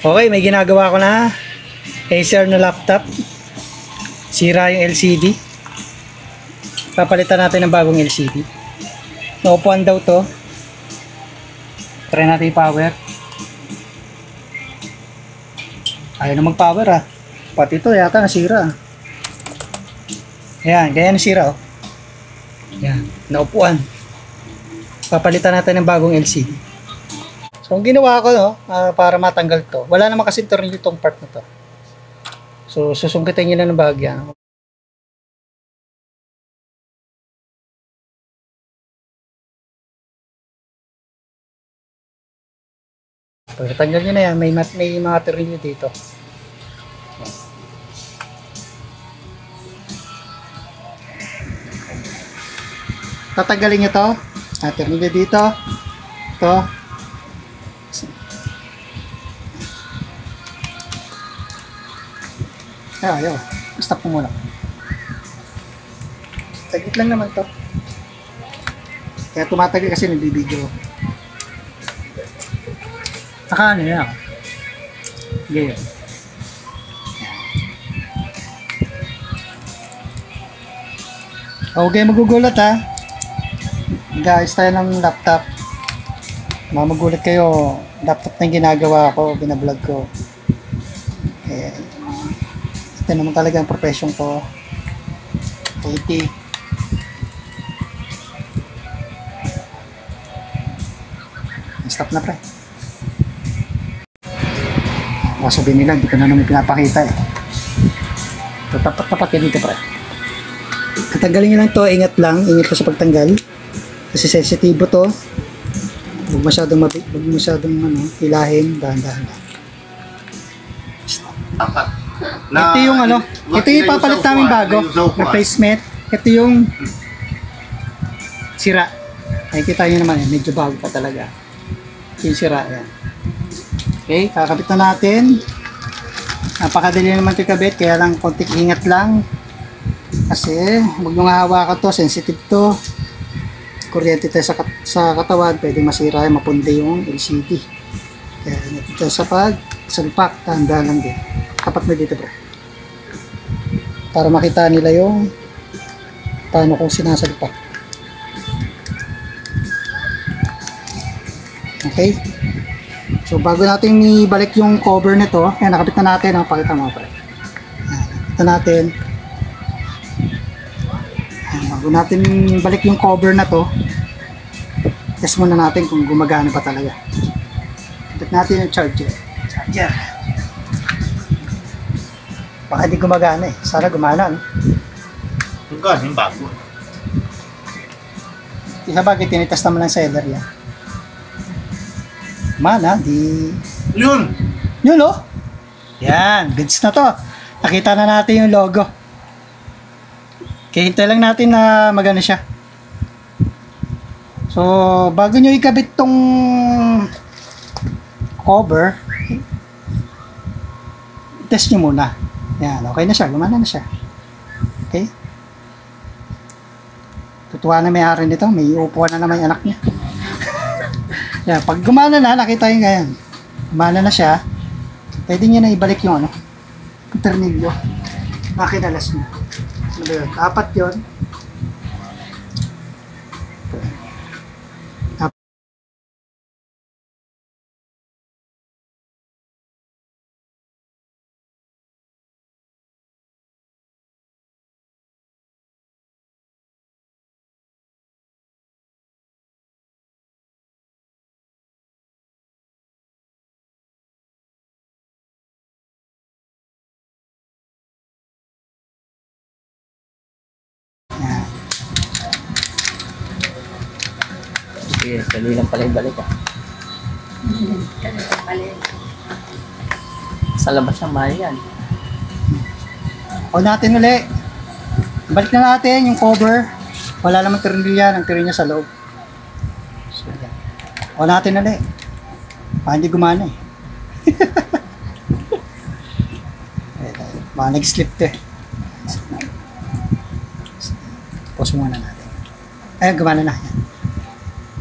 Okay, may ginagawa ko na Acer na laptop. Sira yung LCD. Papalitan natin ng bagong LCD. Naupuan daw to. Try natin yung power. Ayaw na mag-power ah. Pati ito yata nasira. Ayan, ganyan nasira oh. Ayan, naupuan. Papalitan natin ng bagong LCD. So, ang ginawa ko no, para matanggal to, wala naman kasi tornilyo itong part na to. So, susungkitin nyo na ng bahagya. Pagkatanggal nyo na yan, may mga tornilyo dito. Tatanggalin nyo to. Tornilyo dito. Ito. Ayaw. Stop mo muna. Saglit lang naman to. Kaya tumatagal kasi nagbibideo. Saka ano yan. Ganyan. Okay, magugulat ha. Guys, tayo ng laptop. Magugulat kayo. Laptop na yung ginagawa ko, binablog ko. Ito naman talaga ang profession ko. 80. Stop na pre. Sabihin nila, hindi ko na naman pinapakita eh. So, tapat yan dito pre. Katanggalin nyo lang to, ingat lang sa pagtanggal. Kasi sensitibo to. Huwag masyadong hilahin, dahan-dahan lang. Tapat. Ito yung ito yung papalit namin bago, replacement. Ito yung sira. Nakikita nyo naman, medyo bago pa talaga. Ito yung sira yan. Okay, kakabit na natin. Napakadali naman ito kabit, kaya lang konting ingat lang. Kasi, huwag nyo hawakan to, sensitive to. Kuryente tayo sa katawan, pwedeng masira, mapundi yung LCD. Kaya ingat ito sa salpak, tanda lang din. Tapat mo dito bro. Para makita nila yung paano kung sinasalpak. Okay? So bago natin ibalik yung cover nito, ayan, nakabit na natin, pakita mo pre. Ito natin. Ayan, bago natin balik yung cover na to, test muna natin kung gumagana pa talaga. Kapit natin yung charger. Baka di gumagana eh. Sana gumana, no? Gumagana yung bago. Isa bagay, tinitest naman ng seller yan. Mana, di... Yun! Yun, oh! Yan, goods na to. Nakita na natin yung logo. Kaya hintay lang natin na magana siya. So, bago nyo ikabit tong cover, test nyo muna. Yan, okay na siya. Gumana na siya. Okay? Tutuwa na may-ari nito. May upuan na naman yung anak niya. Yan, pag gumana na, nakita nyo ngayon. Gumana na siya. Pwede nyo na ibalik yung tornilyo. Nakinalas nyo. Ano ba yun? Apat yun. Sige, dali lang pala ibalik ah. Sa labas ng bahay yan. O natin ulit. Balik na natin yung cover. Wala naman tornilyo yan. Ang tornilyo sa loob. So, o natin ulit. Hindi gumana eh. Baka nag-slip to eh. Pause muna natin. Ayun, gumana na. Yan.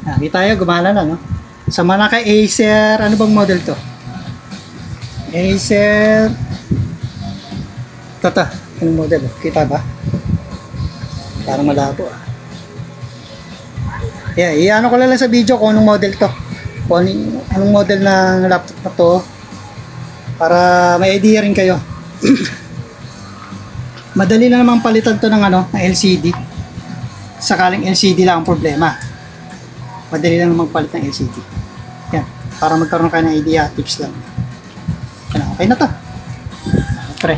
Nakita tayo, gumana na, no? Sa Manaka Acer, ano bang model to? Acer. Ito. Anong model? Kita ba? Parang malabo ah. Yeah, iano ko lang sa video kung anong model to. Kung anong model ng laptop na to. Para may idea rin kayo. Madali lang namang palitan to ng ng LCD. Sakaling LCD lang ang problema. Madali lang namang palit ng LCD. Yan. Para magkaroon kayo ng idea, tips lang. Yan, okay na to. Pre.